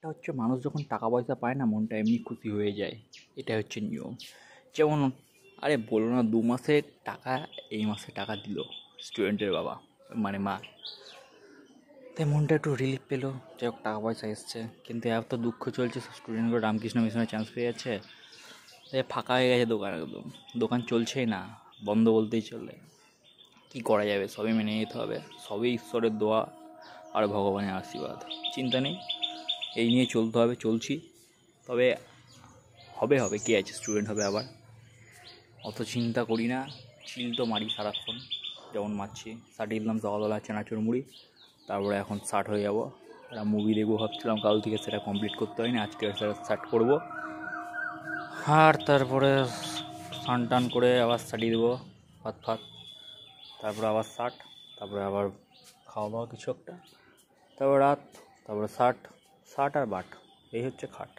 একটা হচ্ছে মানুষ যখন টাকা পয়সা পায় না, মনটা এমনি খুশি হয়ে যায়। এটাই হচ্ছে নিয়ম। যেমন আরে বলো না, 2 মাসের টাকা এই মাসে টাকা দিল স্টুডেন্টের বাবা, মানে মা। তাই মনটা একটু রিলিফ পেলো, যাই হোক টাকা পয়সা এসছে। কিন্তু এত দুঃখ চলছে, স্টুডেন্টগুলো রামকৃষ্ণ মিশনে চান্স পেয়ে যাচ্ছে, তাই ফাঁকা হয়ে গেছে দোকান। একদম দোকান চলছেই না, বন্ধ বলতেই চলে। কি করা যাবে, সবই মেনে নিতে হবে। সবই ঈশ্বরের দোয়া আর ভগবানের আশীর্বাদ। চিন্তা নেই, এই নিয়ে চলতে হবে, চলছি। তবে হবে হবে, কে আছে, স্টুডেন্ট হবে আবার। অত চিন্তা করি না, চিল তো মারি সারাক্ষণ, যেমন মারছি। সাটিয়ে দিলাম সকালবেলা চানাচুর মুড়ি, তারপরে এখন স্টার্ট হয়ে যাবো। একটা মুভি দেখবো ভাবছিলাম, কাল থেকে সেটা কমপ্লিট করতে হয়নি, আজকে সেটা স্টার্ট করবো। আর তারপরে স্নান টান করে আবার স্টাডি দেবো, ভাত ফাত, তারপরে আবার ষাট, তারপরে আবার খাওয়া দাওয়া কিছু একটা, তারপর রাত, তারপরে ষাট ষাট আর বাট, এই হচ্ছে খাট।